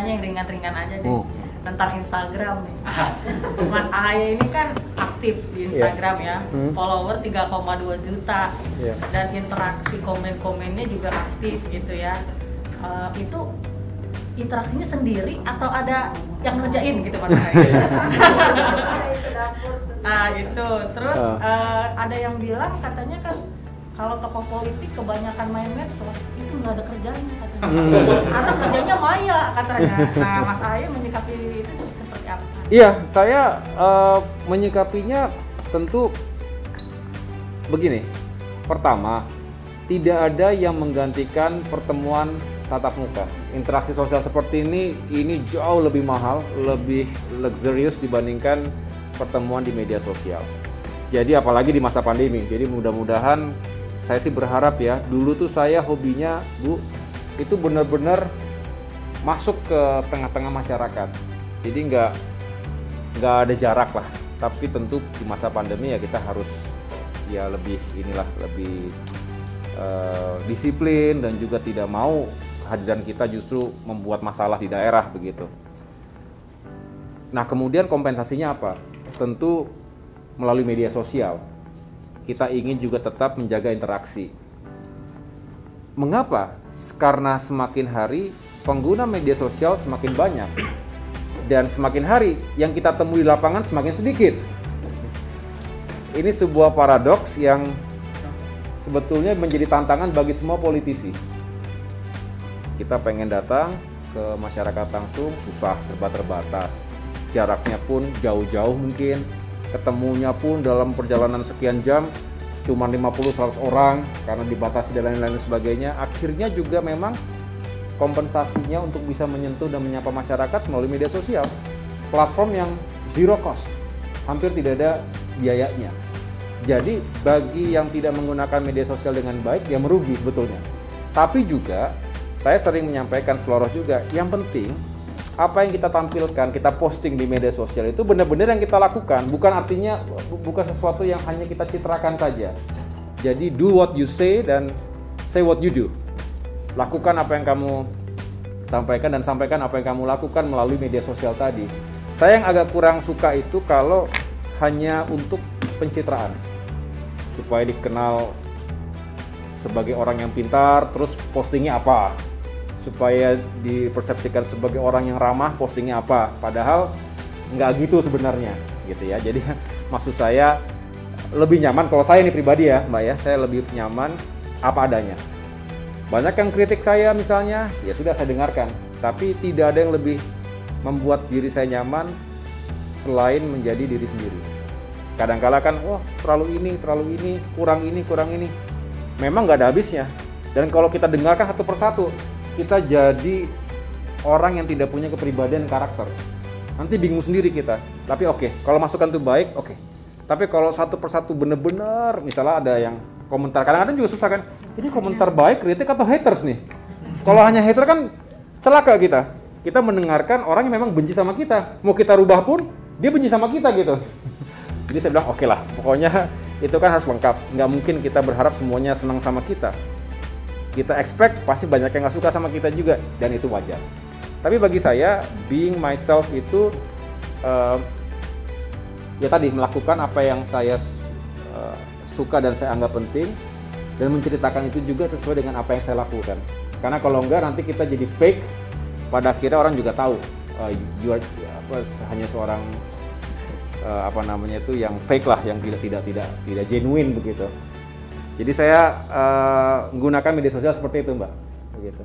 nanya yang ringan-ringan aja deh. Tentang Instagram nih. Mas Ahaye ini kan aktif di Instagram ya. Follower 3,2 juta. Dan interaksi komen-komennya juga aktif gitu ya. Itu interaksinya sendiri atau ada yang ngerjain gitu Mas Ahaye? Nah itu. Terus ada yang bilang katanya kan kalau tokoh politik kebanyakan main medsos itu nggak ada kerjanya katanya. Karena kerjanya maya katanya. Nah Mas Ahaye menyikapi itu seperti apa? Iya, saya menyikapinya tentu begini. Pertama, tidak ada yang menggantikan pertemuan tatap muka. Interaksi sosial seperti ini jauh lebih mahal, lebih luxurious dibandingkan pertemuan di media sosial. Jadi apalagi di masa pandemi. Jadi mudah-mudahan saya sih berharap ya, dulu tuh saya hobinya Bu, itu benar-benar masuk ke tengah-tengah masyarakat. Jadi nggak ada jarak lah. Tapi tentu di masa pandemi ya kita harus ya lebih disiplin dan juga tidak mau kehadiran kita justru membuat masalah di daerah begitu. Nah kemudian kompensasinya apa? Tentu melalui media sosial. Kita ingin juga tetap menjaga interaksi. Mengapa? Karena semakin hari pengguna media sosial semakin banyak. Dan semakin hari yang kita temui di lapangan semakin sedikit. Ini sebuah paradoks yang sebetulnya menjadi tantangan bagi semua politisi. Kita pengen datang ke masyarakat langsung, susah, serba terbatas. Jaraknya pun jauh-jauh mungkin. Ketemunya pun dalam perjalanan sekian jam cuma 50-100 orang karena dibatasi dan lain-lain sebagainya. Akhirnya juga memang kompensasinya untuk bisa menyentuh dan menyapa masyarakat melalui media sosial. Platform yang zero cost, hampir tidak ada biayanya. Jadi bagi yang tidak menggunakan media sosial dengan baik, ya merugi sebetulnya. Tapi juga saya sering menyampaikan seloroh juga, yang penting apa yang kita tampilkan, kita posting di media sosial itu benar-benar yang kita lakukan, bukan sesuatu yang hanya kita citrakan saja. Jadi do what you say dan say what you do. Lakukan apa yang kamu sampaikan dan sampaikan apa yang kamu lakukan melalui media sosial tadi. Saya yang agak kurang suka itu kalau hanya untuk pencitraan, supaya dikenal sebagai orang yang pintar, terus postingnya apa, supaya dipersepsikan sebagai orang yang ramah, postingnya apa, padahal nggak gitu sebenarnya gitu ya. Jadi maksud saya lebih nyaman, kalau saya ini pribadi ya Mbak ya, saya lebih nyaman apa adanya. Banyak yang kritik saya misalnya, ya sudah saya dengarkan, tapi tidak ada yang lebih membuat diri saya nyaman selain menjadi diri sendiri. Kadang-kala kan, wah terlalu ini, kurang ini. Memang nggak ada habisnya. Dan kalau kita dengarkan satu persatu, kita jadi orang yang tidak punya kepribadian karakter. Nanti bingung sendiri kita. Tapi oke, kalau masukan itu baik, oke. Tapi kalau satu persatu benar-benar, misalnya ada yang komentar, kadang-kadang juga susah kan, ini komentar baik, kritik atau haters nih? Kalau hanya hater kan celaka kita. Kita mendengarkan orang yang memang benci sama kita. Mau kita rubah pun, dia benci sama kita gitu. Jadi saya bilang oke lah, pokoknya itu kan harus lengkap. Nggak mungkin kita berharap semuanya senang sama kita. Kita expect pasti banyak yang nggak suka sama kita juga, dan itu wajar. Tapi bagi saya, being myself itu ya tadi melakukan apa yang saya suka dan saya anggap penting, dan menceritakan itu juga sesuai dengan apa yang saya lakukan. Karena kalau enggak nanti kita jadi fake, pada akhirnya orang juga tahu you are hanya seorang yang fake lah, yang tidak genuine begitu. Jadi saya menggunakan media sosial seperti itu Mbak, begitu.